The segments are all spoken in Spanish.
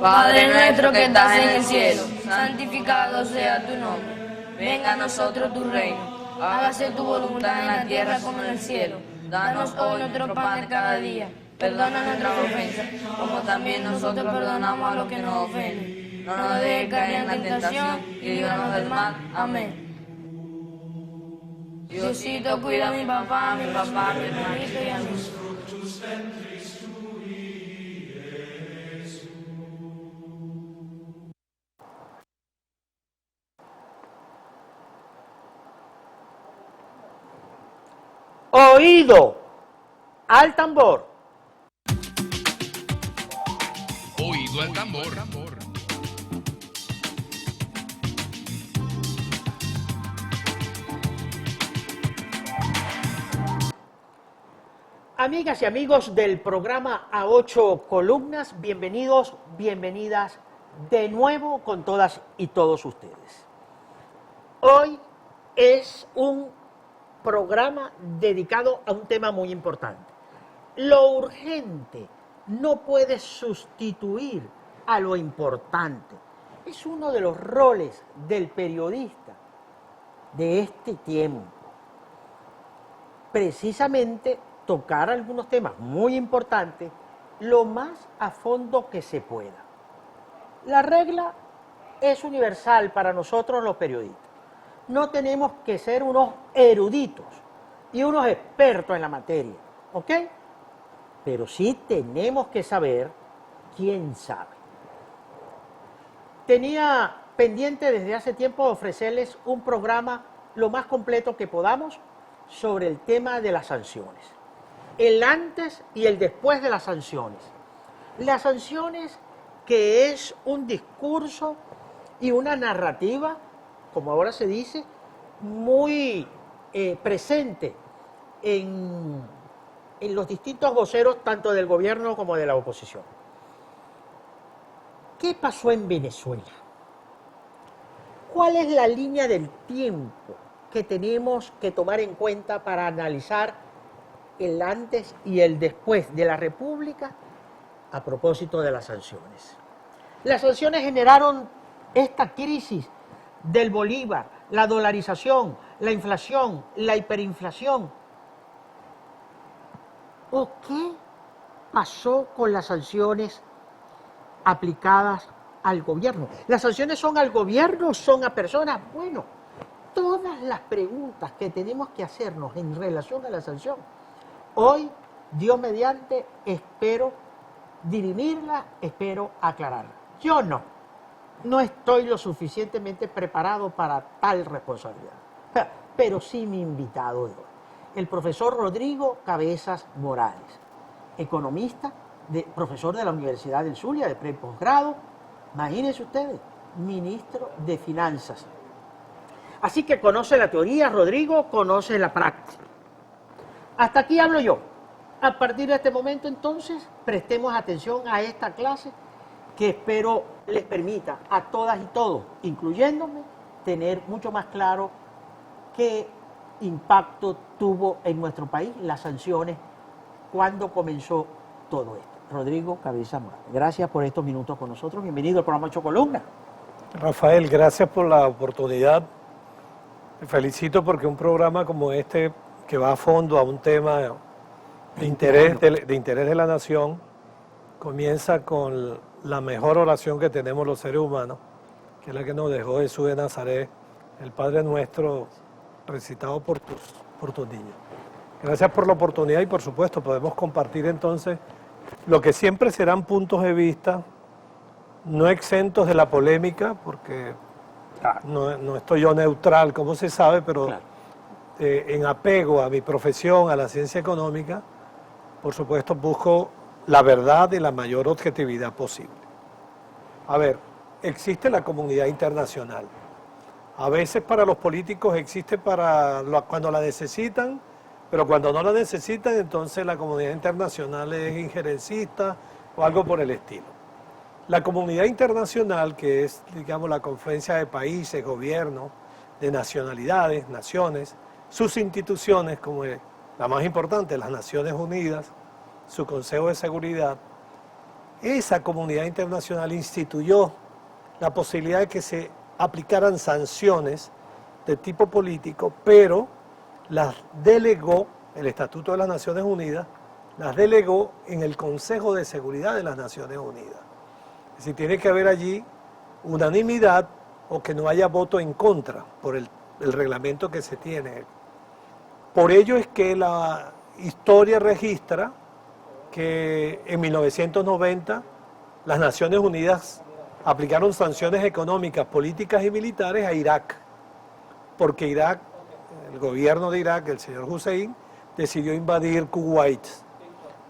Padre nuestro que estás en el cielo, santificado sea tu nombre. Venga a nosotros tu reino. Hágase tu voluntad en la tierra como en el cielo. Danos hoy nuestro pan de cada día. Perdona nuestras ofensas, como también nosotros perdonamos a los que nos ofenden. No nos dejes caer en la tentación y líbranos del mal. Amén. Diosito, cuida a mi papá, a mi hermanito y a mí. Oído al tambor. Oído al tambor. Amigas y amigos del programa A 8 Columnas, bienvenidos, bienvenidas de nuevo con todas y todos ustedes. Hoy es un programa dedicado a un tema muy importante. Lo urgente no puede sustituir a lo importante. Es uno de los roles del periodista de este tiempo. Precisamente tocar algunos temas muy importantes lo más a fondo que se pueda. La regla es universal para nosotros los periodistas. No tenemos que ser unos eruditos y unos expertos en la materia, ¿ok? Pero sí tenemos que saber quién sabe. Tenía pendiente desde hace tiempo ofrecerles un programa lo más completo que podamos sobre el tema de las sanciones. El antes y el después de las sanciones. Las sanciones, que es un discurso y una narrativa, como ahora se dice, muy presente en los distintos voceros, tanto del gobierno como de la oposición. ¿Qué pasó en Venezuela? ¿Cuál es la línea del tiempo que tenemos que tomar en cuenta para analizar el antes y el después de la República a propósito de las sanciones? Las sanciones generaron esta crisis del bolívar, la dolarización, la inflación, la hiperinflación. ¿O qué pasó con las sanciones aplicadas al gobierno? ¿Las sanciones son al gobierno o son a personas? Bueno, todas las preguntas que tenemos que hacernos en relación a la sanción, hoy, Dios mediante, espero dirimirla, espero aclararla. Yo no estoy lo suficientemente preparado para tal responsabilidad, pero sí mi invitado de hoy, el profesor Rodrigo Cabezas Morales, economista, profesor de la Universidad del Zulia, de pre- y posgrado, imagínense ustedes, ministro de Finanzas. Así que conoce la teoría, Rodrigo, conoce la práctica. Hasta aquí hablo yo. A partir de este momento, entonces, prestemos atención a esta clase que espero les permita a todas y todos, incluyéndome, tener mucho más claro qué impacto tuvo en nuestro país las sanciones cuando comenzó todo esto. Rodrigo Cabezas Morales, gracias por estos minutos con nosotros. Bienvenido al programa 8 Columnas. Rafael, gracias por la oportunidad. Te felicito porque un programa como este, que va a fondo a un tema de interés de la nación, comienza con la mejor oración que tenemos los seres humanos, que es la que nos dejó Jesús de Nazaret, el Padre Nuestro, recitado por tus niños. Gracias por la oportunidad y, por supuesto, podemos compartir entonces lo que siempre serán puntos de vista, no exentos de la polémica, porque no estoy yo neutral, como se sabe, pero en apego a mi profesión, a la ciencia económica, por supuesto busco la verdad y la mayor objetividad posible. A ver, existe la comunidad internacional. A veces para los políticos existe cuando la necesitan, pero cuando no la necesitan, entonces la comunidad internacional es injerencista o algo por el estilo. La comunidad internacional, que es, digamos, la confluencia de países, gobiernos, de nacionalidades, naciones, sus instituciones, como la más importante, las Naciones Unidas, su Consejo de Seguridad, esa comunidad internacional instituyó la posibilidad de que se aplicaran sanciones de tipo político, pero las delegó, el Estatuto de las Naciones Unidas, las delegó en el Consejo de Seguridad de las Naciones Unidas. Es decir, tiene que haber allí unanimidad o que no haya voto en contra por el reglamento que se tiene. Por ello es que la historia registra que en 1990 las Naciones Unidas aplicaron sanciones económicas, políticas y militares a Irak, porque Irak, el gobierno de Irak, el señor Hussein, decidió invadir Kuwait.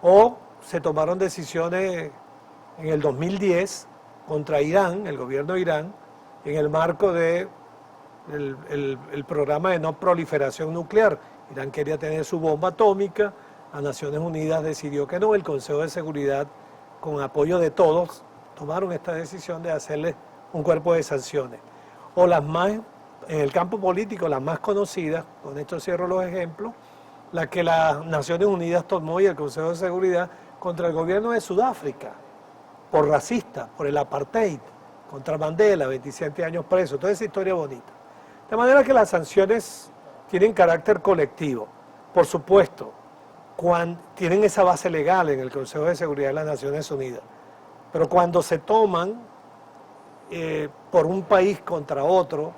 O se tomaron decisiones en el 2010 contra Irán, el gobierno de Irán, en el marco de el programa de no proliferación nuclear. Irán quería tener su bomba atómica, las Naciones Unidas decidió que no, el Consejo de Seguridad, con apoyo de todos, tomaron esta decisión de hacerle un cuerpo de sanciones. O las más, en el campo político, las más conocidas, con esto cierro los ejemplos, la que las Naciones Unidas tomó y el Consejo de Seguridad contra el gobierno de Sudáfrica, por racista, por el apartheid, contra Mandela, 27 años preso, toda esa historia bonita. De manera que las sanciones tienen carácter colectivo, por supuesto, tienen esa base legal en el Consejo de Seguridad de las Naciones Unidas, pero cuando se toman por un país contra otro,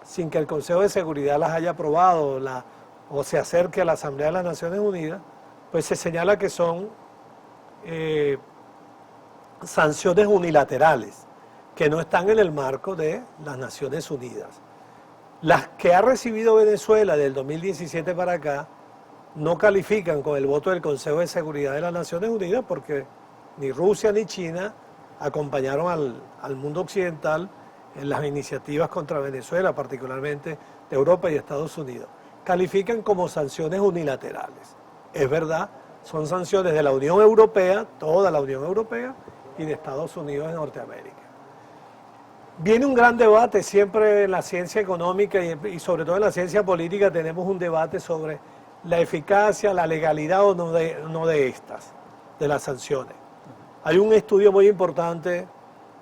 sin que el Consejo de Seguridad las haya aprobado o se acerque a la Asamblea de las Naciones Unidas, pues se señala que son sanciones unilaterales, que no están en el marco de las Naciones Unidas. Las que ha recibido Venezuela del 2017 para acá no califican con el voto del Consejo de Seguridad de las Naciones Unidas porque ni Rusia ni China acompañaron al mundo occidental en las iniciativas contra Venezuela, particularmente de Europa y Estados Unidos. Califican como sanciones unilaterales. Es verdad, son sanciones de la Unión Europea, toda la Unión Europea, y de Estados Unidos de Norteamérica. Viene un gran debate siempre en la ciencia económica y sobre todo en la ciencia política tenemos un debate sobre la eficacia, la legalidad o no de estas, de las sanciones. Hay un estudio muy importante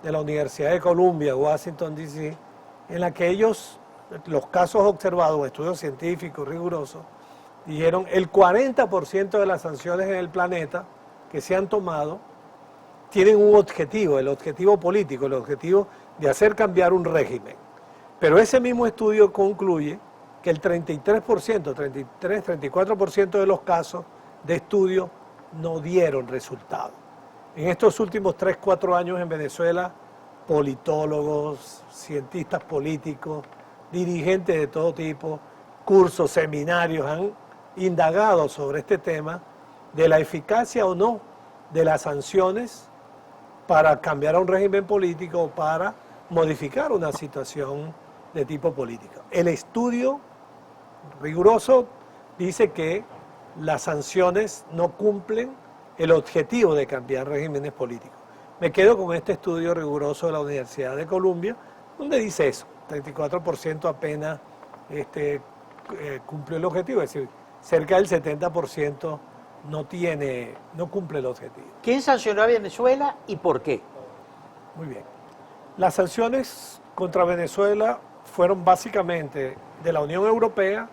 de la Universidad de Columbia, Washington, D.C., en la que ellos, los casos observados, estudios científicos rigurosos, dijeron el 40% de las sanciones en el planeta que se han tomado tienen un objetivo, el objetivo político, el objetivo de hacer cambiar un régimen. Pero ese mismo estudio concluye que el 34% de los casos de estudio no dieron resultado. En estos últimos 3-4 años en Venezuela, politólogos, cientistas políticos, dirigentes de todo tipo, cursos, seminarios, han indagado sobre este tema de la eficacia o no de las sanciones para cambiar a un régimen político o para modificar una situación de tipo político. El estudio riguroso dice que las sanciones no cumplen el objetivo de cambiar regímenes políticos. Me quedo con este estudio riguroso de la Universidad de Columbia, donde dice eso, 34% apenas cumplió el objetivo, es decir, cerca del 70% no cumple el objetivo. ¿Quién sancionó a Venezuela y por qué? Muy bien. Las sanciones contra Venezuela fueron básicamente de la Unión Europea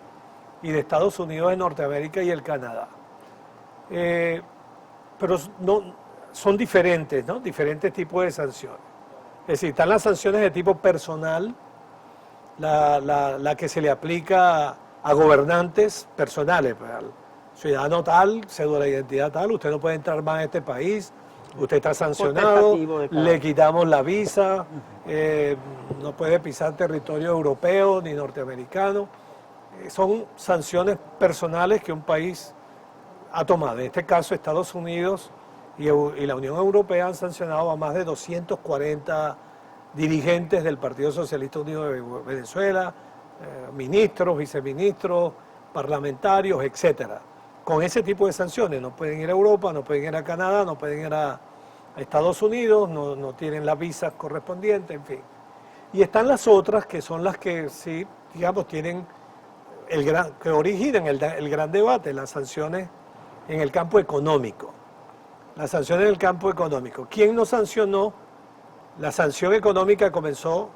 y de Estados Unidos de Norteamérica y el Canadá. Pero son diferentes, ¿no? Diferentes tipos de sanciones. Es decir, están las sanciones de tipo personal, la que se le aplica a gobernantes personales, pues, al ciudadano tal, cédula de identidad tal, usted no puede entrar más a este país, usted está sancionado, le quitamos la visa, no puede pisar territorio europeo ni norteamericano. Son sanciones personales que un país ha tomado. En este caso, Estados Unidos y la Unión Europea han sancionado a más de 240 dirigentes del Partido Socialista Unido de Venezuela, ministros, viceministros, parlamentarios, etcétera. Con ese tipo de sanciones no pueden ir a Europa, no pueden ir a Canadá, no pueden ir a Estados Unidos, no tienen las visas correspondientes, en fin. Y están las otras que son las que sí, digamos, tienen que originan el gran debate, las sanciones en el campo económico. Las sanciones en el campo económico. ¿Quién nos sancionó? La sanción económica comenzó,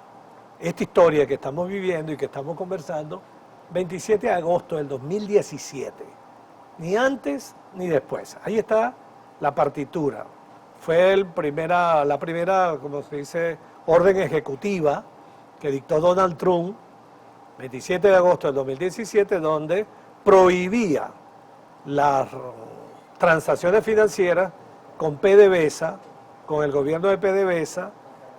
esta historia que estamos viviendo y que estamos conversando, 27 de agosto del 2017. Ni antes ni después. Ahí está la partitura. Fue la primera, como se dice, orden ejecutiva que dictó Donald Trump, 27 de agosto del 2017, donde prohibía las transacciones financieras con PDVSA, con el gobierno de PDVSA,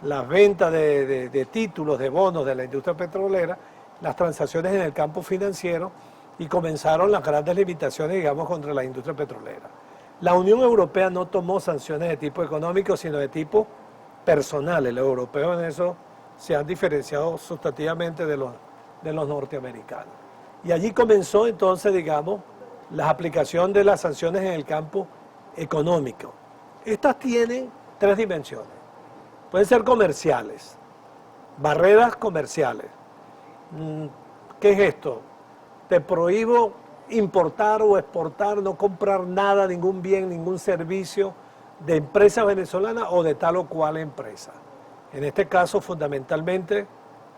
las ventas de títulos, de bonos de la industria petrolera, las transacciones en el campo financiero, y comenzaron las grandes limitaciones, digamos, contra la industria petrolera. La Unión Europea no tomó sanciones de tipo económico, sino de tipo personales. Los europeos en eso se han diferenciado sustantivamente de los norteamericanos. Y allí comenzó entonces, digamos, la aplicación de las sanciones en el campo económico. Estas tienen tres dimensiones. Pueden ser comerciales, barreras comerciales. ¿Qué es esto? Te prohíbo importar o exportar, no comprar nada, ningún bien, ningún servicio de empresa venezolana o de tal o cual empresa. En este caso, fundamentalmente,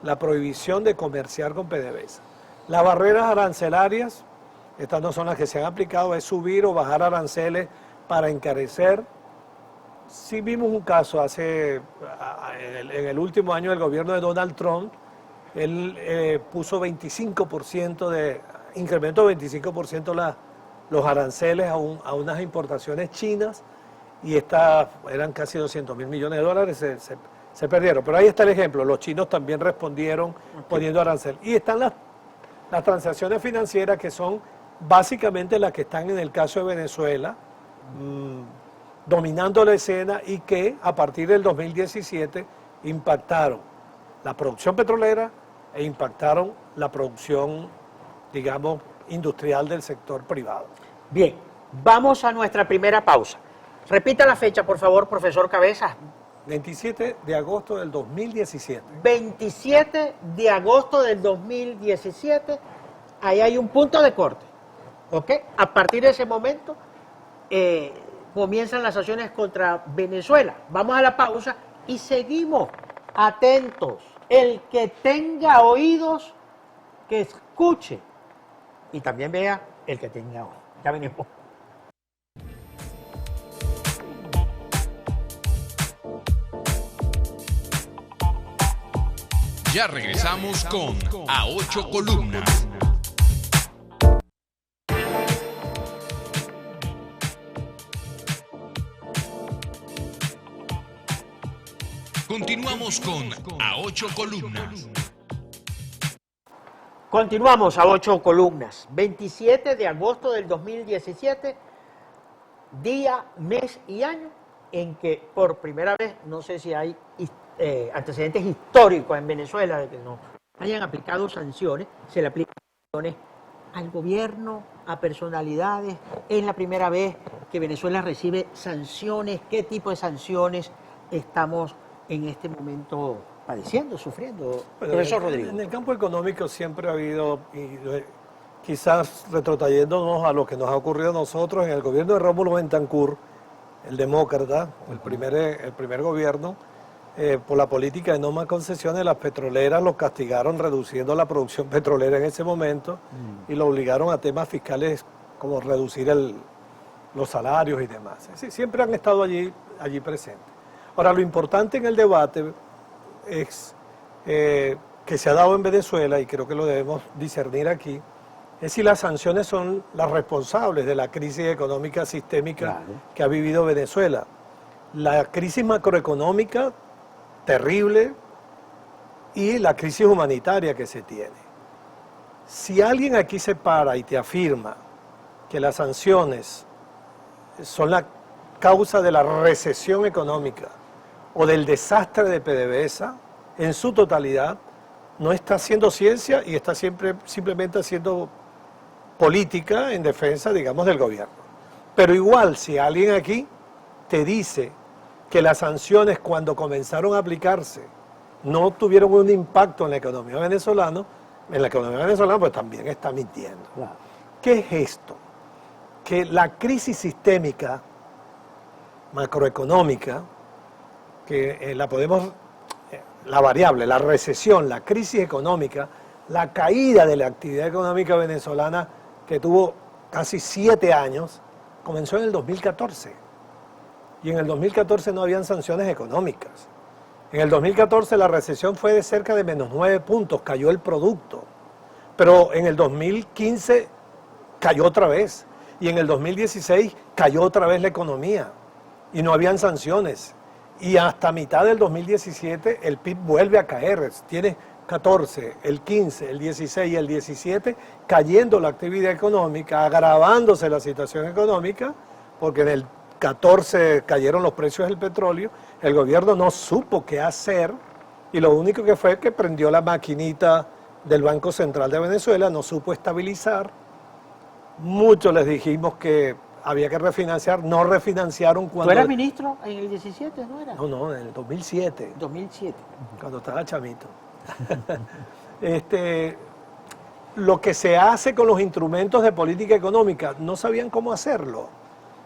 la prohibición de comerciar con PDVSA. Las barreras arancelarias, estas no son las que se han aplicado, es subir o bajar aranceles para encarecer. Sí vimos un caso en el último año del gobierno de Donald Trump. Él puso 25% incrementó 25% los aranceles a unas importaciones chinas, y eran casi 200.000 millones de dólares, se perdieron. Pero ahí está el ejemplo, los chinos también respondieron poniendo arancel. Y están las transacciones financieras, que son básicamente las que están en el caso de Venezuela, dominando la escena, y que a partir del 2017 impactaron la producción petrolera e impactaron la producción, digamos, industrial del sector privado. Bien, vamos a nuestra primera pausa. Repita la fecha, por favor, profesor Cabezas. 27 de agosto del 2017. 27 de agosto del 2017, ahí hay un punto de corte. ¿Ok? A partir de ese momento comienzan las sanciones contra Venezuela. Vamos a la pausa y seguimos atentos. El que tenga oídos, que escuche. Y también vea el que tenga ojo. Ya venimos. Ya regresamos con A Ocho Columnas. Continuamos con A Ocho Columnas. Continuamos a 8 columnas. 27 de agosto del 2017, día, mes y año en que por primera vez, no sé si hay antecedentes históricos en Venezuela de que no hayan aplicado sanciones, se le aplican sanciones al gobierno, a personalidades. Es la primera vez que Venezuela recibe sanciones. ¿Qué tipo de sanciones estamos en este momento padeciendo, sufriendo? Profesor Rodrigo. En el campo económico siempre ha habido, quizás retrotrayéndonos a lo que nos ha ocurrido a nosotros en el gobierno de Rómulo Betancourt, el demócrata, el primer gobierno, por la política de no más concesiones, las petroleras los castigaron reduciendo la producción petrolera en ese momento y lo obligaron a temas fiscales como reducir los salarios y demás. Sí, siempre han estado allí presentes. Ahora, lo importante en el debate es que se ha dado en Venezuela, y creo que lo debemos discernir aquí, es si las sanciones son las responsables de la crisis económica sistémica que ha vivido Venezuela. La crisis macroeconómica terrible y la crisis humanitaria que se tiene. Si alguien aquí se para y te afirma que las sanciones son la causa de la recesión económica o del desastre de PDVSA en su totalidad, no está haciendo ciencia y está simplemente haciendo política en defensa, digamos, del gobierno. Pero igual, si alguien aquí te dice que las sanciones, cuando comenzaron a aplicarse, no tuvieron un impacto en la economía venezolana, pues también está mintiendo. Claro. ¿Qué es esto? Que la crisis sistémica macroeconómica, que la variable, la recesión, la crisis económica, la caída de la actividad económica venezolana, que tuvo casi 7 años, comenzó en el 2014. Y en el 2014 no habían sanciones económicas. En el 2014 la recesión fue de cerca de menos 9 puntos, cayó el producto. Pero en el 2015 cayó otra vez. Y en el 2016 cayó otra vez la economía. Y no habían sanciones. Y hasta mitad del 2017 el PIB vuelve a caer. Tiene 14, el 15, el 16 y el 17 cayendo la actividad económica, agravándose la situación económica, porque en el 14 cayeron los precios del petróleo, el gobierno no supo qué hacer y lo único que fue que prendió la maquinita del Banco Central de Venezuela, no supo estabilizar. Muchos les dijimos que había que refinanciar, no refinanciaron cuando... ¿Tú eras ministro en el 17, no era? No, en el 2007. 2007. Cuando estaba chamito. Lo que se hace con los instrumentos de política económica, no sabían cómo hacerlo.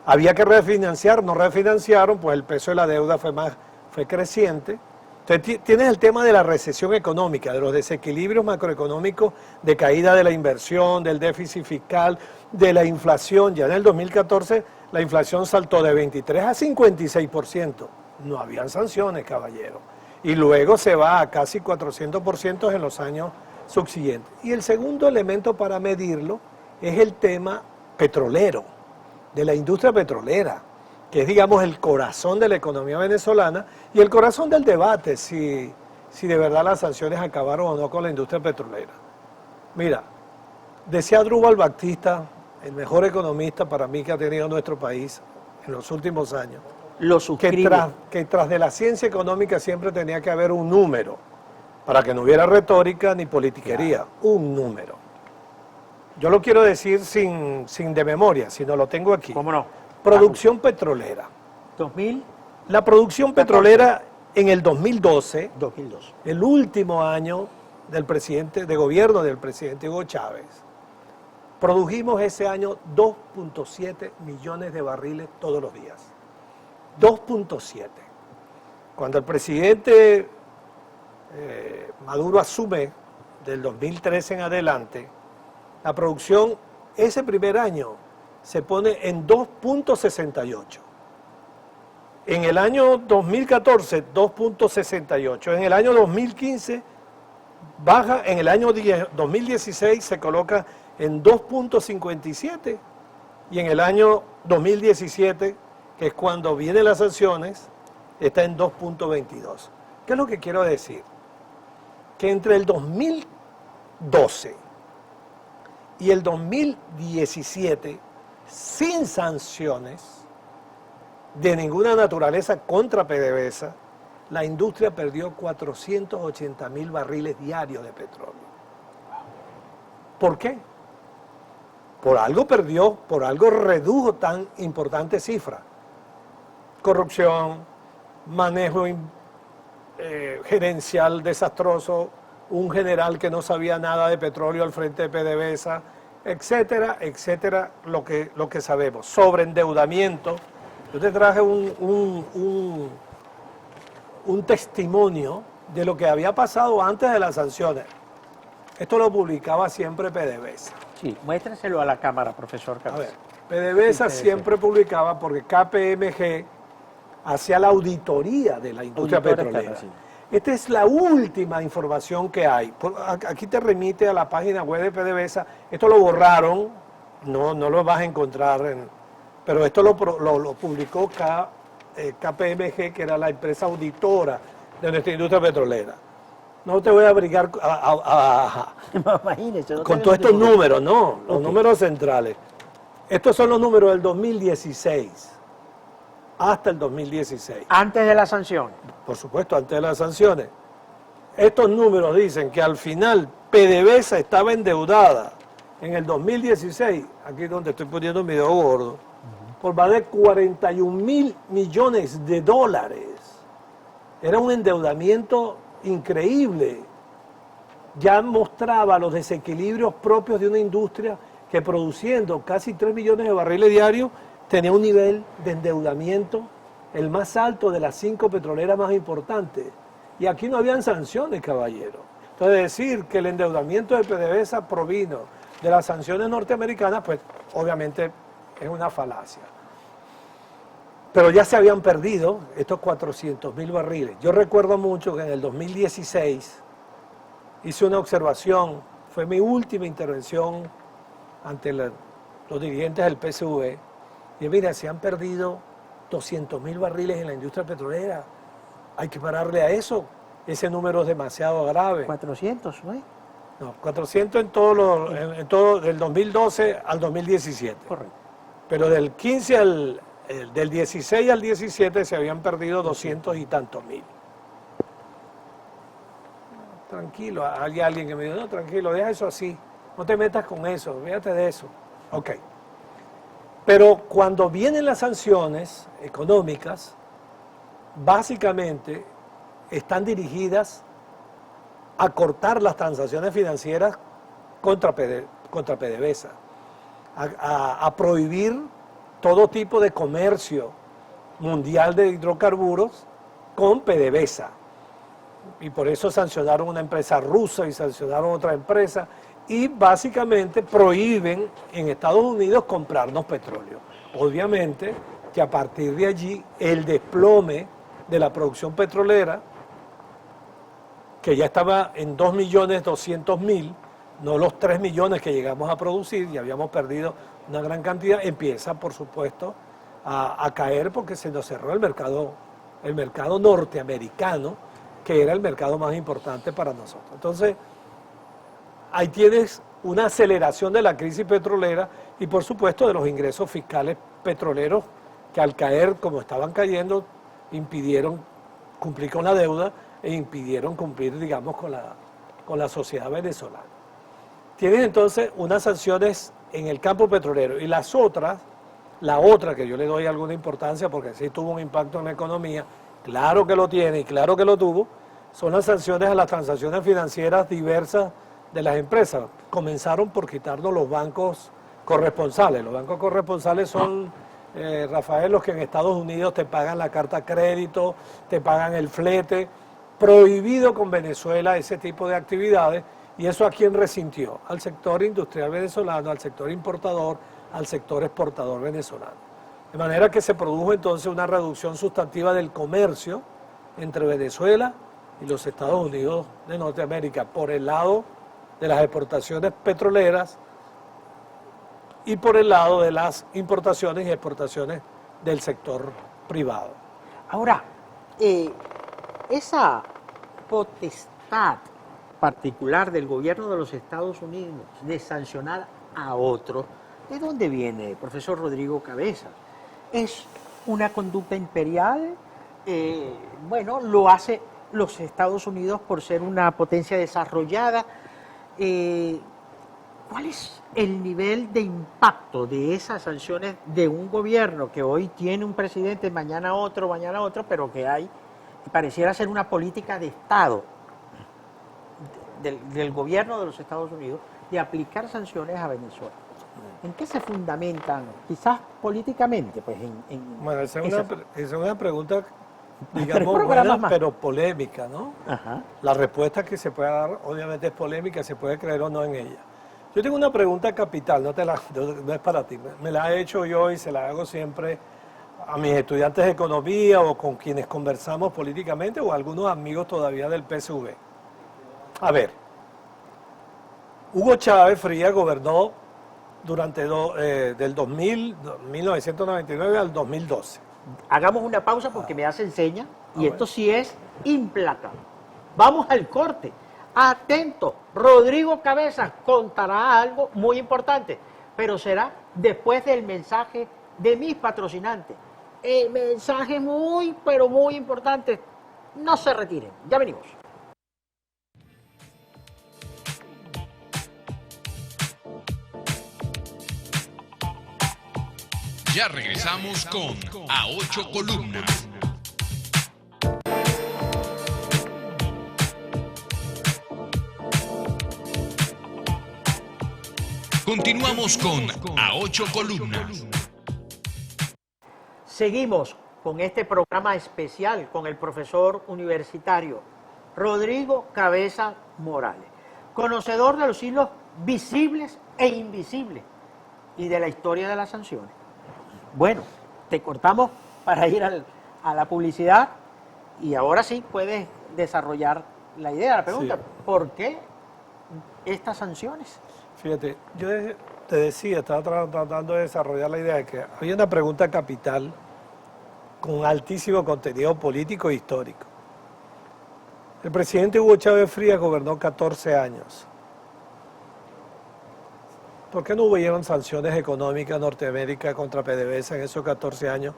Había que refinanciar, no refinanciaron, pues el peso de la deuda fue creciente. Entonces tienes el tema de la recesión económica, de los desequilibrios macroeconómicos, de caída de la inversión, del déficit fiscal, de la inflación. Ya en el 2014 la inflación saltó de 23 a 56%. No habían sanciones, caballero. Y luego se va a casi 400% en los años subsiguientes. Y el segundo elemento para medirlo es el tema petrolero, de la industria petrolera, que es, digamos, el corazón de la economía venezolana y el corazón del debate, si de verdad las sanciones acabaron o no con la industria petrolera. Mira, decía Drúbal Baptista, el mejor economista para mí que ha tenido nuestro país en los últimos años, Lo suscribo. que tras de la ciencia económica siempre tenía que haber un número, para que no hubiera retórica ni politiquería, un número. Yo lo quiero decir sin de memoria, sino lo tengo aquí. ¿Cómo no? Producción petrolera. 2000, La producción petrolera en el 2012, 2002. el último año de gobierno del presidente Hugo Chávez, produjimos ese año 2.7 millones de barriles todos los días. 2.7. Cuando el presidente Maduro asume del 2013 en adelante, la producción ese primer año se pone en 2.68. En el año 2014, 2.68. En el año 2015 baja, en el año 2016 se coloca en 2.57 y en el año 2017, que es cuando vienen las sanciones, está en 2.22. ¿Qué es lo que quiero decir? Que entre el 2012 y el 2017, sin sanciones de ninguna naturaleza contra PDVSA, la industria perdió 480.000 barriles diarios de petróleo. ¿Por qué? Por algo perdió, por algo redujo tan importante cifra. Corrupción, manejo gerencial desastroso, un general que no sabía nada de petróleo al frente de PDVSA, etcétera, etcétera, lo que sabemos. Sobreendeudamiento. Yo te traje un testimonio de lo que había pasado antes de las sanciones. Esto lo publicaba siempre PDVSA. Sí, muéstraselo a la cámara, profesor A Carlos. ver, PDVSA siempre publicaba porque KPMG hacía la auditoría de la industria Auditora petrolera. externa, sí. Esta es la última información que hay. Aquí te remite a la página web de PDVSA. Esto lo borraron, no lo vas a encontrar, pero esto lo publicó KPMG, que era la empresa auditora de nuestra industria petrolera. No te voy a abrigar Imagínese, no con tiene todos estos ningún- números, no, los Ok. números centrales. Estos son los números del 2016, hasta el 2016. Antes de la sanción. Por supuesto, antes de las sanciones. Estos números dicen que al final PDVSA estaba endeudada en el 2016, aquí donde estoy poniendo mi dedo gordo, por más de 41.000 millones de dólares. Era un endeudamiento increíble. Ya mostraba los desequilibrios propios de una industria que produciendo casi 3 millones de barriles diarios tenía un nivel de endeudamiento el más alto de las 5 petroleras más importantes. Y aquí no habían sanciones, caballero. Entonces, decir que el endeudamiento de PDVSA provino de las sanciones norteamericanas, pues obviamente es una falacia. Pero ya se habían perdido estos 400.000 barriles. Yo recuerdo mucho que en el 2016 hice una observación, fue mi última intervención ante los dirigentes del PSV, y mira, se han perdido 200.000 barriles en la industria petrolera. Hay que pararle a eso. Ese número es demasiado grave. 400, ¿no? No, 400 en todo del 2012 al 2017. Correcto. Pero del 15 del 16 al 17 se habían perdido 200 y tantos mil. Tranquilo, hay alguien que me dijo, no, tranquilo, deja eso así. No te metas con eso, fíjate de eso. Ok. Pero cuando vienen las sanciones económicas, básicamente están dirigidas a cortar las transacciones financieras contra PDVSA, a prohibir todo tipo de comercio mundial de hidrocarburos con PDVSA. Y por eso sancionaron una empresa rusa y sancionaron otra empresa y básicamente prohíben en Estados Unidos comprarnos petróleo. Obviamente que a partir de allí el desplome de la producción petrolera, que ya estaba en 2.200.000, no los 3 millones que llegamos a producir, y habíamos perdido una gran cantidad, empieza por supuesto a caer porque se nos cerró el mercado norteamericano, que era el mercado más importante para nosotros. Entonces, ahí tienes una aceleración de la crisis petrolera y por supuesto de los ingresos fiscales petroleros que al caer como estaban cayendo impidieron cumplir con la deuda e impidieron cumplir, digamos, con la sociedad venezolana. Tienes entonces unas sanciones en el campo petrolero y las otras, la otra que yo le doy alguna importancia porque sí tuvo un impacto en la economía, claro que lo tiene y claro que lo tuvo, son las sanciones a las transacciones financieras diversas de las empresas. Comenzaron por quitarnos los bancos corresponsales. Los bancos corresponsales son, Rafael, los que en Estados Unidos te pagan la carta crédito, te pagan el flete. Prohibido con Venezuela ese tipo de actividades. ¿Y eso a quién resintió? Al sector industrial venezolano, al sector importador, al sector exportador venezolano. De manera que se produjo entonces una reducción sustantiva del comercio entre Venezuela y los Estados Unidos de Norteamérica por el lado de las exportaciones petroleras y por el lado de las importaciones y exportaciones del sector privado. Ahora, esa potestad particular del gobierno de los Estados Unidos de sancionar a otros, ¿de dónde viene, profesor Rodrigo Cabezas? ¿Es una conducta imperial? Bueno, lo hace los Estados Unidos por ser una potencia desarrollada. ¿Cuál es el nivel de impacto de esas sanciones de un gobierno que hoy tiene un presidente, mañana otro, pero que pareciera ser una política de Estado del gobierno de los Estados Unidos de aplicar sanciones a Venezuela? ¿En qué se fundamentan? Quizás políticamente, pues Bueno, esa es una pregunta, digamos, buena, pero polémica, ¿no? Ajá. La respuesta que se puede dar, obviamente, es polémica, se puede creer o no en ella. Yo tengo una pregunta capital, no es para ti, me la he hecho yo y se la hago siempre a mis estudiantes de economía o con quienes conversamos políticamente o a algunos amigos todavía del PSV. A ver, Hugo Chávez Frías gobernó durante del 1999 al 2012. Hagamos una pausa porque me hacen señas y esto sí es implacable. Vamos al corte. Atento, Rodrigo Cabezas contará algo muy importante, pero será después del mensaje de mis patrocinantes. Mensaje muy, pero muy importante. No se retiren, ya venimos. Ya regresamos con A Ocho Columnas. Continuamos con A Ocho Columnas. Seguimos con este programa especial con el profesor universitario Rodrigo Cabeza Morales, conocedor de los hilos visibles e invisibles y de la historia de las sanciones. Bueno, te cortamos para ir a la publicidad y ahora sí puedes desarrollar la idea, la pregunta. Sí. ¿Por qué estas sanciones? Fíjate, yo te decía, estaba tratando de desarrollar la idea de que había una pregunta capital con altísimo contenido político e histórico. El presidente Hugo Chávez Frías gobernó 14 años. ¿Por qué no hubieron sanciones económicas Norteamérica contra PDVSA en esos 14 años?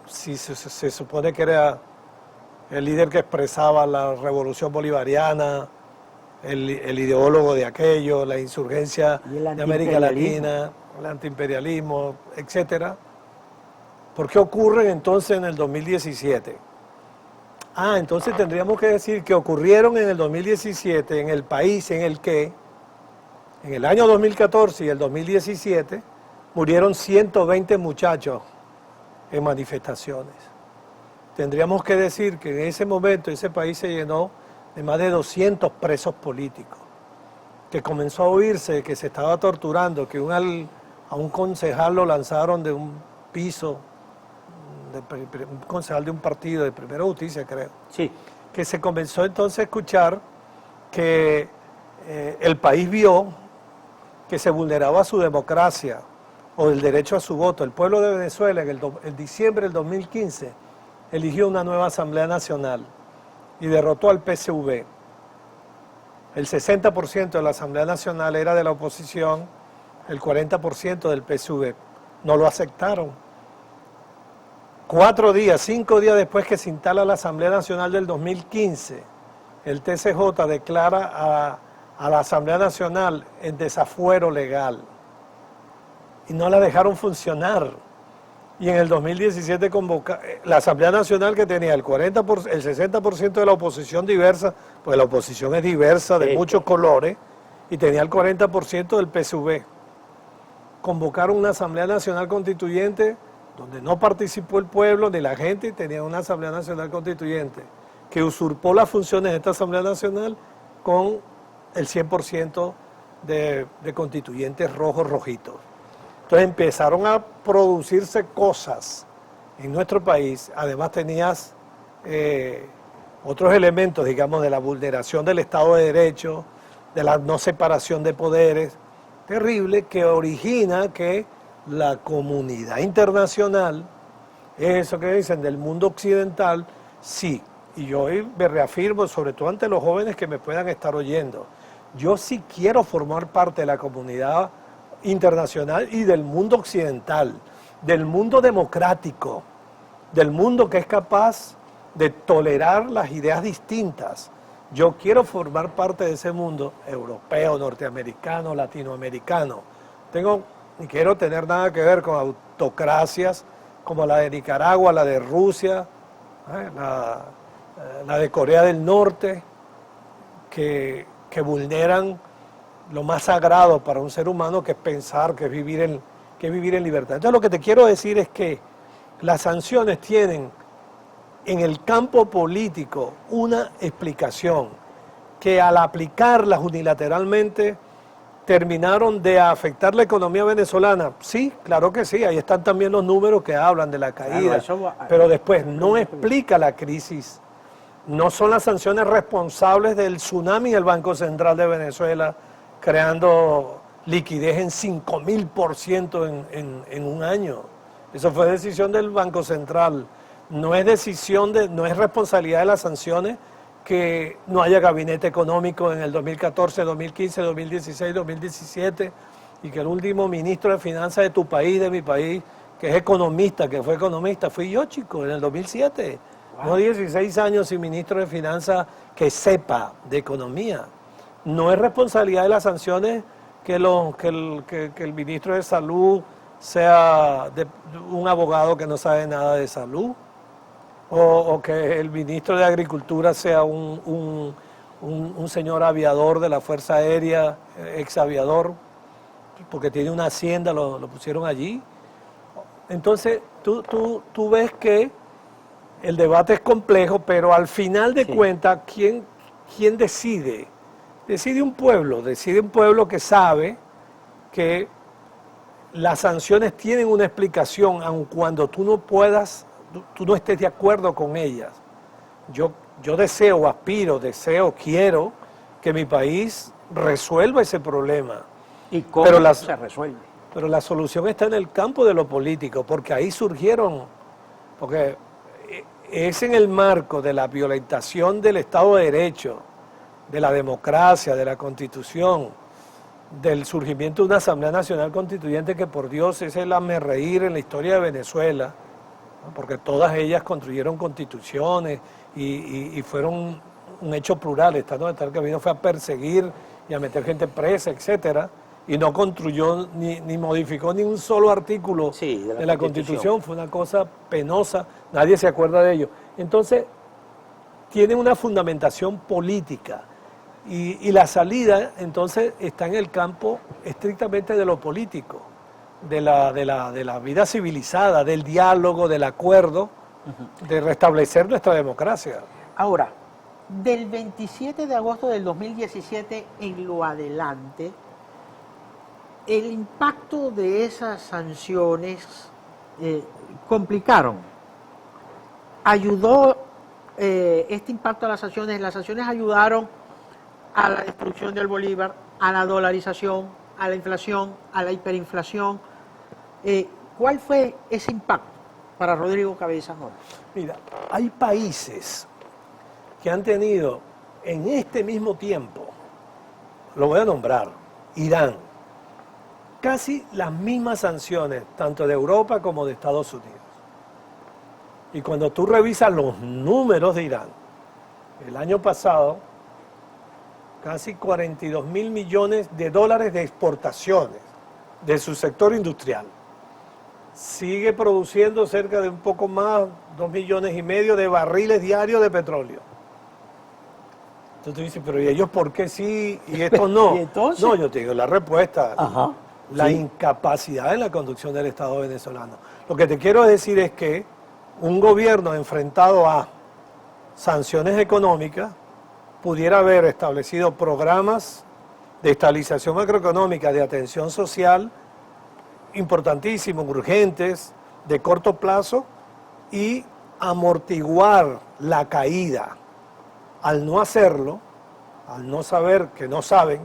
Si se supone que era el líder que expresaba la revolución bolivariana, el ideólogo de aquello, la insurgencia de América Latina, el antiimperialismo, etcétera. ¿Por qué ocurren entonces en el 2017? Entonces tendríamos que decir que ocurrieron en el 2017 en el país en el que, en el año 2014 y el 2017, murieron 120 muchachos en manifestaciones. Tendríamos que decir que en ese momento ese país se llenó de más de 200 presos políticos, que comenzó a oírse que se estaba torturando, que a un concejal lo lanzaron de un piso, un concejal de un partido de Primera Justicia, creo. Sí. Que se comenzó entonces a escuchar que el país vio que se vulneraba su democracia o el derecho a su voto. El pueblo de Venezuela en diciembre del 2015 eligió una nueva Asamblea Nacional y derrotó al PSV. El 60% de la Asamblea Nacional era de la oposición, el 40% del PSV. No lo aceptaron. 5 días después que se instala la Asamblea Nacional del 2015, el TCJ declara a la Asamblea Nacional en desafuero legal y no la dejaron funcionar. Y en el 2017 la Asamblea Nacional, que tenía el 60% de la oposición diversa, pues la oposición es diversa de muchos colores, y tenía el 40% del PSV. Convocaron una Asamblea Nacional Constituyente donde no participó el pueblo ni la gente, y tenía una Asamblea Nacional Constituyente que usurpó las funciones de esta Asamblea Nacional con el 100% de constituyentes rojitos. Entonces empezaron a producirse cosas en nuestro país. Además tenías otros elementos, digamos, de la vulneración del Estado de Derecho, de la no separación de poderes, terrible, que origina que la comunidad internacional, eso que dicen del mundo occidental, sí, y yo hoy me reafirmo, sobre todo ante los jóvenes que me puedan estar oyendo, yo sí quiero formar parte de la comunidad internacional y del mundo occidental, del mundo democrático, del mundo que es capaz de tolerar las ideas distintas. Yo quiero formar parte de ese mundo europeo, norteamericano, latinoamericano. Ni quiero tener nada que ver con autocracias como la de Nicaragua, la de Rusia, la de Corea del Norte, que vulneran lo más sagrado para un ser humano, que es pensar, que es vivir en libertad. Entonces lo que te quiero decir es que las sanciones tienen en el campo político una explicación, que al aplicarlas unilateralmente terminaron de afectar la economía venezolana. Sí, claro que sí, ahí están también los números que hablan de la caída, pero después no explica la crisis. No son las sanciones responsables del tsunami en el Banco Central de Venezuela, creando liquidez en 5.000% en un año. Eso fue decisión del Banco Central. No es responsabilidad de las sanciones que no haya gabinete económico en el 2014, 2015, 2016, 2017, y que el último ministro de Finanzas de tu país, de mi país, que es economista, que fue economista, fui yo, chico, en el 2007. Wow. No 16 años sin ministro de Finanzas que sepa de economía. No es responsabilidad de las sanciones que el ministro de Salud sea un abogado que no sabe nada de salud, o que el ministro de Agricultura sea un señor aviador de la Fuerza Aérea, ex aviador, porque tiene una hacienda, lo pusieron allí. Entonces, tú ves que el debate es complejo, pero al final de cuentas, ¿quién decide? Decide un pueblo que sabe que las sanciones tienen una explicación, aun cuando tú no estés de acuerdo con ellas. Yo deseo, aspiro, quiero que mi país resuelva ese problema. ¿Y cómo se resuelve? Pero la solución está en el campo de lo político, porque ahí surgieron, porque es en el marco de la violentación del Estado de Derecho, de la democracia, de la Constitución, del surgimiento de una Asamblea Nacional Constituyente que, por Dios, es el hazmerreír en la historia de Venezuela, ¿no? Porque todas ellas construyeron constituciones y fueron un hecho plural. Estado de tal que vino fue a perseguir y a meter gente presa, etcétera, y no construyó ni modificó ni un solo artículo de la Constitución. Fue una cosa penosa, nadie se acuerda de ello. Entonces, tiene una fundamentación política y la salida, entonces, está en el campo estrictamente de lo político, de la vida civilizada, del diálogo, del acuerdo, de restablecer nuestra democracia. Ahora, del 27 de agosto del 2017 en lo adelante, el impacto de esas sanciones complicaron. Ayudó este impacto a las sanciones ayudaron a la destrucción del bolívar, a la dolarización, a la inflación, a la hiperinflación. ¿Cuál fue ese impacto para Rodrigo Cabezas Mora? Mira, hay países que han tenido en este mismo tiempo, lo voy a nombrar, Irán, casi las mismas sanciones, tanto de Europa como de Estados Unidos. Y cuando tú revisas los números de Irán, el año pasado, casi 42 mil millones de dólares de exportaciones de su sector industrial. Sigue produciendo cerca de un poco más, 2,5 millones de barriles diarios de petróleo. Entonces tú dices, pero ¿y ellos por qué sí y estos no? ¿Y entonces? No, yo te digo la respuesta. Ajá. La incapacidad en la conducción del Estado venezolano. Lo que te quiero decir es que un gobierno enfrentado a sanciones económicas pudiera haber establecido programas de estabilización macroeconómica, de atención social, importantísimos, urgentes, de corto plazo, y amortiguar la caída. Al no hacerlo, al no saber que no saben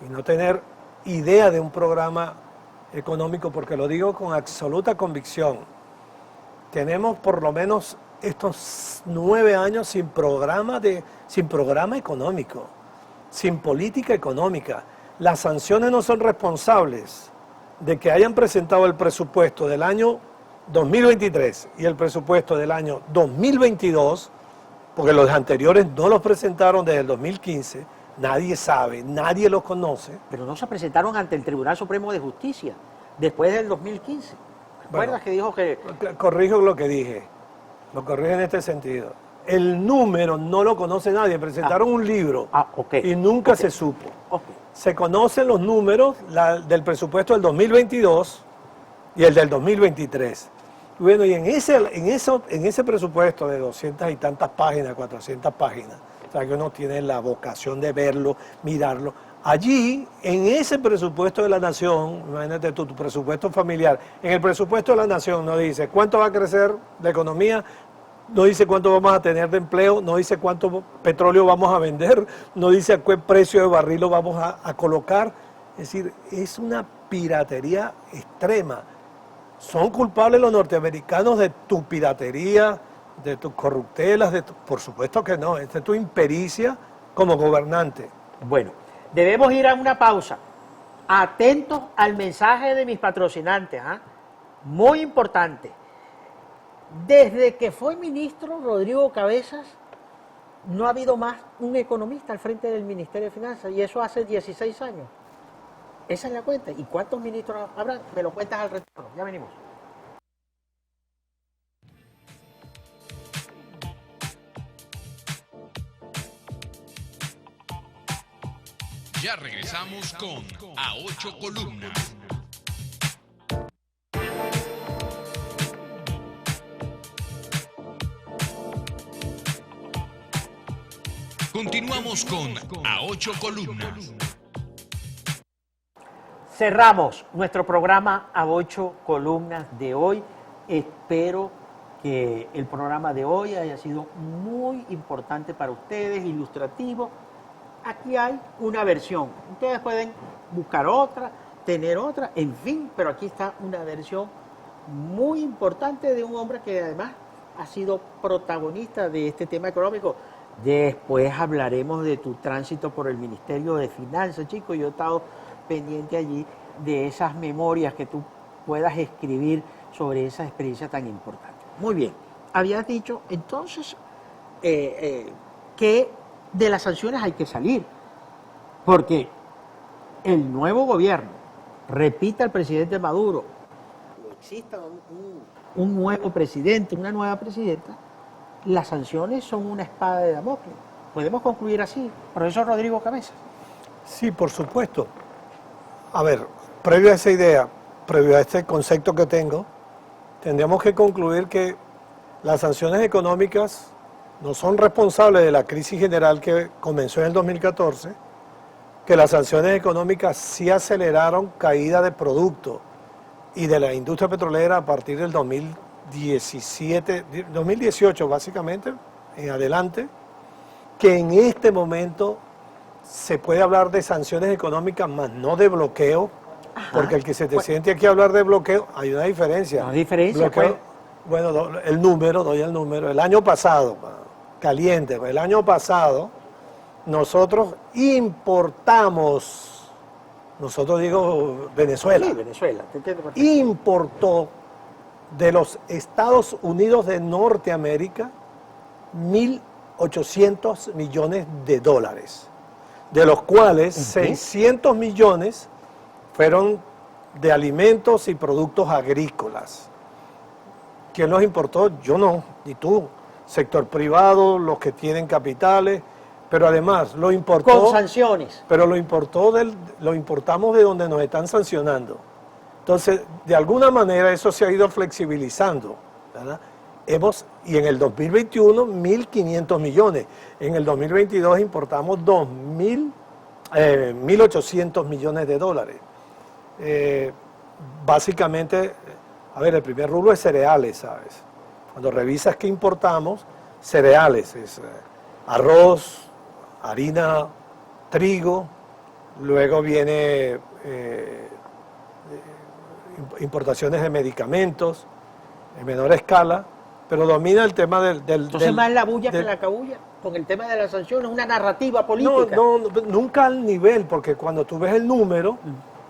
y no tener idea de un programa económico, porque lo digo con absoluta convicción, tenemos por lo menos estos 9 años sin programa económico, sin política económica. Las sanciones no son responsables de que hayan presentado el presupuesto del año 2023 y el presupuesto del año 2022, porque los anteriores no los presentaron desde el 2015, nadie sabe, nadie los conoce. Pero no se presentaron ante el Tribunal Supremo de Justicia después del 2015. ¿Recuerdas que dijo que...? Corrijo lo que dije, lo corrijo en este sentido. El número no lo conoce nadie, presentaron un libro y nunca se supo. Se conocen los números del presupuesto del 2022 y el del 2023. Bueno, y en ese presupuesto de 200 y tantas páginas, 400 páginas, o sea que uno tiene la vocación de verlo, mirarlo, allí, en ese presupuesto de la nación, imagínate tu presupuesto familiar, en el presupuesto de la nación no dice cuánto va a crecer la economía, no dice cuánto vamos a tener de empleo, no dice cuánto petróleo vamos a vender, no dice a qué precio de barril lo vamos a colocar. Es decir, es una piratería extrema. ¿Son culpables los norteamericanos de tu piratería, de tus corruptelas? Por supuesto que no, esta es tu impericia como gobernante. Bueno, debemos ir a una pausa. Atentos al mensaje de mis patrocinantes, ¿ah? Muy importante. Desde que fue ministro Rodrigo Cabezas, no ha habido más un economista al frente del Ministerio de Finanzas, y eso hace 16 años. Esa es la cuenta. ¿Y cuántos ministros habrá? Me lo cuentas al retorno. Ya venimos. Ya regresamos con A Ocho Columnas. Continuamos con A Ocho Columnas. Cerramos nuestro programa a 8 columnas de hoy. Espero que el programa de hoy haya sido muy importante para ustedes, ilustrativo. Aquí hay una versión. Ustedes pueden buscar otra, tener otra, en fin, pero aquí está una versión muy importante de un hombre que además ha sido protagonista de este tema económico. Después hablaremos de tu tránsito por el Ministerio de Finanzas, chicos. Yo he estado pendiente allí de esas memorias que tú puedas escribir sobre esa experiencia tan importante. Muy bien. Habías dicho entonces que de las sanciones hay que salir, porque el nuevo gobierno, repita el presidente Maduro, o exista un nuevo presidente, una nueva presidenta, las sanciones son una espada de Damocles. ¿Podemos concluir así, profesor Rodrigo Cabezas? Sí, por supuesto. A ver, previo a esa idea, previo a este concepto que tengo, tendríamos que concluir que las sanciones económicas no son responsables de la crisis general que comenzó en el 2014, que las sanciones económicas sí aceleraron caída de productos y de la industria petrolera a partir del 2018 básicamente, en adelante, que en este momento se puede hablar de sanciones económicas, más no de bloqueo, porque el que se te siente aquí a hablar de bloqueo, hay una diferencia. ¿Una diferencia? Bloqueo, bueno, doy el número. El año pasado, caliente, el año pasado, nosotros importamos, nosotros digo Venezuela, Sí, Venezuela. Te entiendo perfecto. importó de los Estados Unidos de Norteamérica 1.800 millones de dólares, de los cuales 600 millones fueron de alimentos y productos agrícolas. ¿Quién los importó? Yo no, ni tú. Sector privado, los que tienen capitales, pero además lo importó... Con sanciones. Pero lo importamos de donde nos están sancionando. Entonces, de alguna manera eso se ha ido flexibilizando, ¿verdad? Y en el 2021, 1.500 millones. En el 2022 importamos 1.800 millones de dólares. Básicamente, a ver, el primer rubro es cereales, ¿sabes? Cuando revisas qué importamos, cereales, es arroz, harina, trigo, luego viene importaciones de medicamentos en menor escala, pero domina el tema Entonces más la bulla que la cabulla, con el tema de las sanciones, una narrativa política. No, nunca al nivel, porque cuando tú ves el número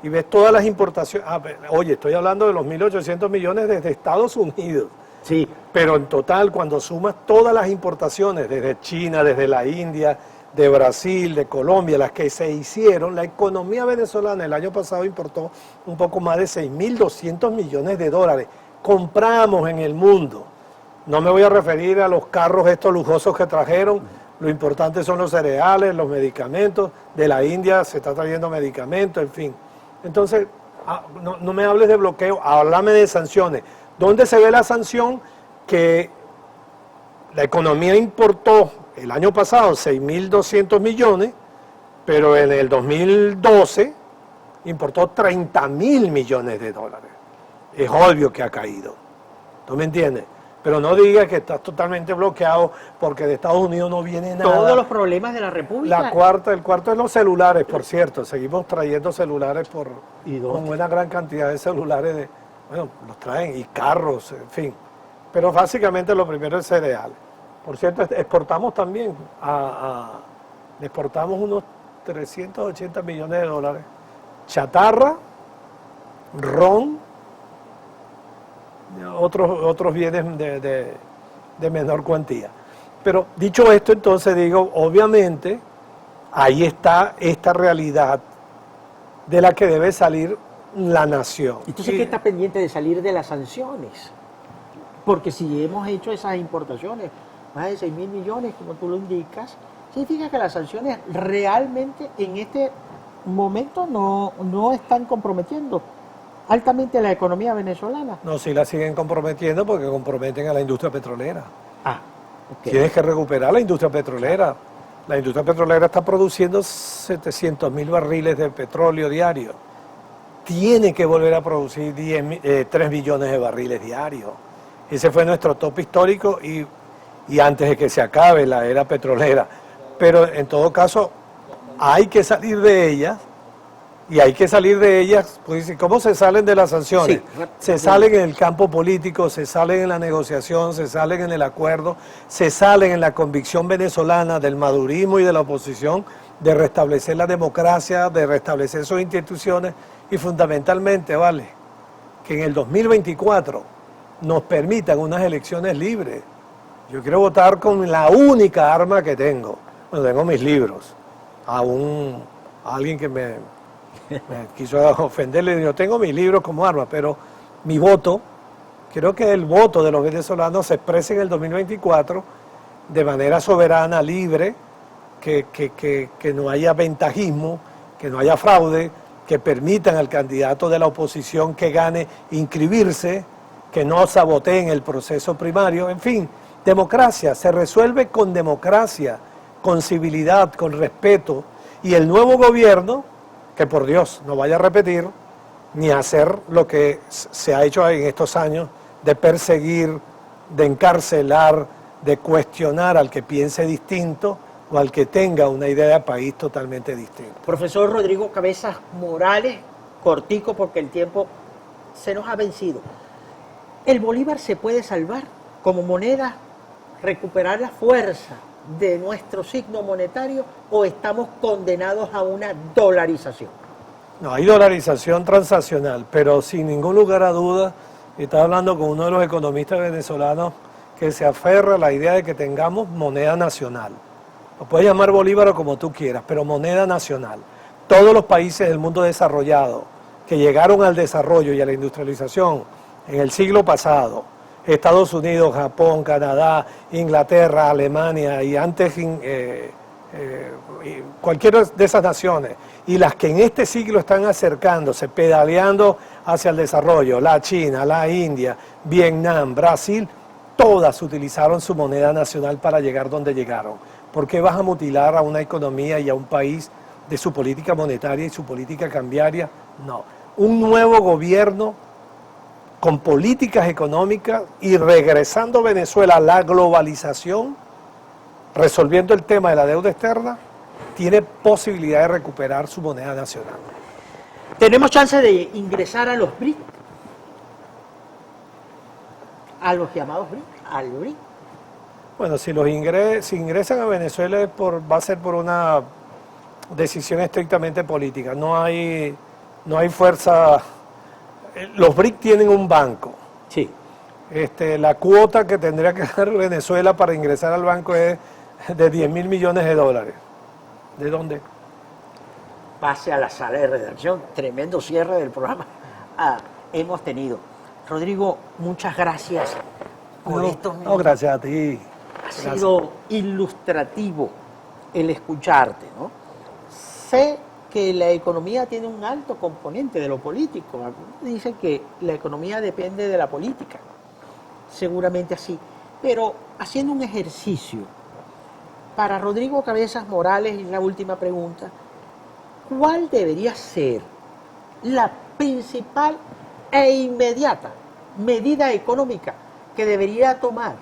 y ves todas las importaciones, oye, estoy hablando de los 1.800 millones desde Estados Unidos. Sí. Pero en total, cuando sumas todas las importaciones, desde China, desde la India, de Brasil, de Colombia, las que se hicieron, la economía venezolana el año pasado importó un poco más de 6.200 millones de dólares. Compramos en el mundo. No me voy a referir a los carros estos lujosos que trajeron, lo importante son los cereales, los medicamentos, de la India se está trayendo medicamentos, en fin. Entonces, no me hables de bloqueo, háblame de sanciones. ¿Dónde se ve la sanción? Que la economía importó el año pasado 6.200 millones, pero en el 2012 importó 30.000 millones de dólares. Es obvio que ha caído. ¿Tú me entiendes? Pero no digas que estás totalmente bloqueado porque de Estados Unidos no viene nada. Todos los problemas de la República. El cuarto es los celulares, por cierto. Seguimos trayendo celulares con una gran cantidad de celulares. Bueno, los traen, y carros, en fin. Pero básicamente lo primero es cereales. Por cierto, exportamos también, exportamos unos 380 millones de dólares. Chatarra, ron, otros bienes de menor cuantía. Pero dicho esto, entonces digo, obviamente, ahí está esta realidad de la que debe salir la nación. Entonces, ¿qué está pendiente de salir de las sanciones? Porque si hemos hecho esas importaciones, más de 6.000 millones, como tú lo indicas, significa que las sanciones realmente en este momento no están comprometiendo altamente la economía venezolana. No, sí la siguen comprometiendo porque comprometen a la industria petrolera. Ok. Tienes que recuperar la industria petrolera. La industria petrolera está produciendo 700.000 barriles de petróleo diario. Tiene que volver a producir 3 millones de barriles diarios. Ese fue nuestro tope histórico y antes de que se acabe la era petrolera. Pero en todo caso, hay que salir de ellas. Y hay que salir de ellas, pues, ¿cómo se salen de las sanciones? Sí. Se salen en el campo político, se salen en la negociación, se salen en el acuerdo, se salen en la convicción venezolana del madurismo y de la oposición de restablecer la democracia, de restablecer sus instituciones y fundamentalmente, vale, que en el 2024 nos permitan unas elecciones libres. Yo quiero votar con la única arma que tengo. Bueno, tengo mis libros. A alguien que me quiso ofenderle, yo tengo mis libros como arma, pero mi voto, creo que el voto de los venezolanos se exprese en el 2024 de manera soberana, libre, que no haya ventajismo, que no haya fraude, que permitan al candidato de la oposición que gane inscribirse, que no saboteen el proceso primario, en fin, democracia, se resuelve con democracia, con civilidad, con respeto, y el nuevo gobierno, que por Dios no vaya a repetir, ni a hacer lo que se ha hecho en estos años, de perseguir, de encarcelar, de cuestionar al que piense distinto o al que tenga una idea de país totalmente distinta. Profesor Rodrigo Cabezas Morales, cortico porque el tiempo se nos ha vencido. ¿El bolívar se puede salvar como moneda, recuperar la fuerza de nuestro signo monetario o estamos condenados a una dolarización? No, hay dolarización transaccional, pero sin ningún lugar a duda, estaba hablando con uno de los economistas venezolanos que se aferra a la idea de que tengamos moneda nacional. Lo puedes llamar bolívar o como tú quieras, pero moneda nacional. Todos los países del mundo desarrollado que llegaron al desarrollo y a la industrialización en el siglo pasado, Estados Unidos, Japón, Canadá, Inglaterra, Alemania y antes cualquiera de esas naciones, y las que en este siglo están acercándose, pedaleando hacia el desarrollo, la China, la India, Vietnam, Brasil, todas utilizaron su moneda nacional para llegar donde llegaron. ¿Por qué vas a mutilar a una economía y a un país de su política monetaria y su política cambiaria? No. Un nuevo gobierno con políticas económicas y regresando Venezuela a la globalización, resolviendo el tema de la deuda externa, tiene posibilidad de recuperar su moneda nacional. ¿Tenemos chance de ingresar a los BRIC? A los llamados BRIC, al BRIC. Bueno, si ingresan a Venezuela va a ser por una decisión estrictamente política. No hay fuerza. Los BRIC tienen un banco. Sí. La cuota que tendría que dar Venezuela para ingresar al banco es de 10.000 millones de dólares. ¿De dónde? Pase a la sala de redacción. Tremendo cierre del programa hemos tenido. Rodrigo, muchas gracias por estos minutos. No, gracias a ti. Ha sido ilustrativo el escucharte, ¿no? Sé que la economía tiene un alto componente de lo político. Dicen que la economía depende de la política. Seguramente así. Pero haciendo un ejercicio, para Rodrigo Cabezas Morales, y la última pregunta, ¿cuál debería ser la principal e inmediata medida económica que debería tomar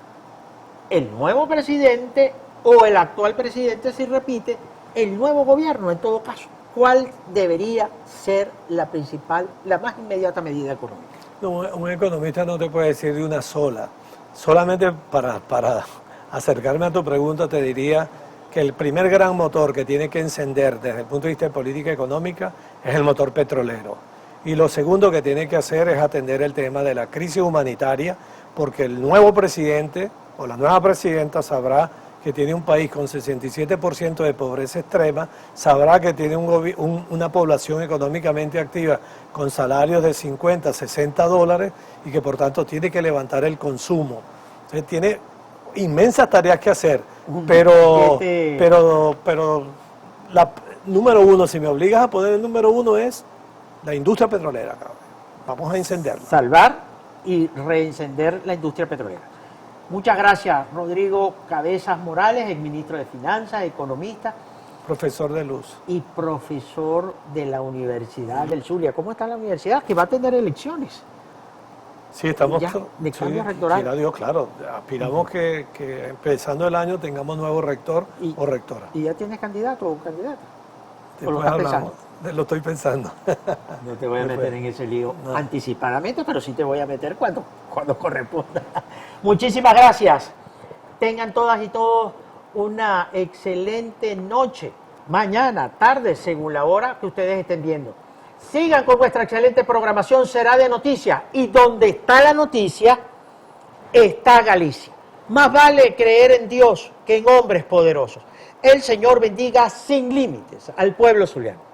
el nuevo presidente o el actual presidente, si repite, el nuevo gobierno en todo caso? ¿Cuál debería ser la principal, la más inmediata medida económica? No, un economista no te puede decir de una sola. Solamente para acercarme a tu pregunta te diría que el primer gran motor que tiene que encender desde el punto de vista de política económica es el motor petrolero. Y lo segundo que tiene que hacer es atender el tema de la crisis humanitaria, porque el nuevo presidente o la nueva presidenta sabrá que tiene un país con 67% de pobreza extrema, sabrá que tiene una población económicamente activa con salarios de 50, 60 dólares y que por tanto tiene que levantar el consumo. Entonces tiene inmensas tareas que hacer, pero la número uno, si me obligas a poner el número uno, es la industria petrolera. Vamos a encenderla. Salvar y reencender la industria petrolera. Muchas gracias, Rodrigo Cabezas Morales, el ministro de Finanzas, economista Profesor de luz. y profesor de la Universidad del Zulia. ¿Cómo está la universidad? Que va a tener elecciones. Sí, estamos... Ya, de cambio rectoral. quiera Dios, claro. Aspiramos que empezando el año tengamos nuevo rector Y- o rectora. ¿Y ya tienes candidato o candidata? ¿O lo Después estás hablamos. pensando? Lo estoy pensando. No te voy a meter en ese lío No. anticipadamente, pero sí te voy a meter cuando corresponda. Muchísimas gracias. Tengan todas y todos una excelente noche. Mañana, tarde, según la hora que ustedes estén viendo. Sigan con nuestra excelente programación, será de noticias. Y donde está la noticia, está Galicia. Más vale creer en Dios que en hombres poderosos. El Señor bendiga sin límites al pueblo zuliano.